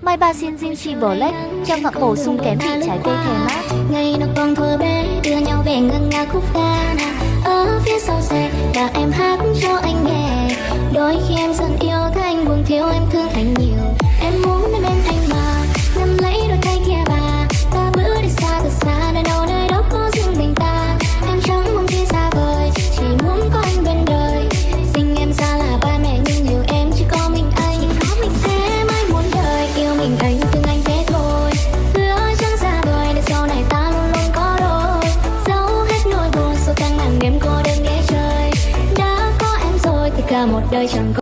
Mai ba xin Ginchi Black cho ngậm bổ sung kém vị trái cây thèm mát. Ngày nào còn thuở bé đưa nhau về ngân nga khúc ca nào ở phía sau xe và em hát cho anh nghe. Đôi khi em dần yêu thấy anh buồn thiếu em thương anh nhiều. Em muốn đến bên anh mà nắm lấy đôi tay kia bà. Ta bữa đi xa từ xa nơi đâu có riêng mình ta. Em chẳng mong chi xa vời chỉ muốn có anh bên đời. Sinh em ra là ba mẹ nhưng nhiều em chỉ có mình anh. Sẽ mãi muốn đời yêu mình anh thương anh thế thôi. Hứa chẳng xa vời để sau này ta luôn luôn có đôi. Giấu hết nỗi buồn sau tháng ngàn đêm cô đơn ghé trời. Đã có em rồi thì cả một đời chẳng có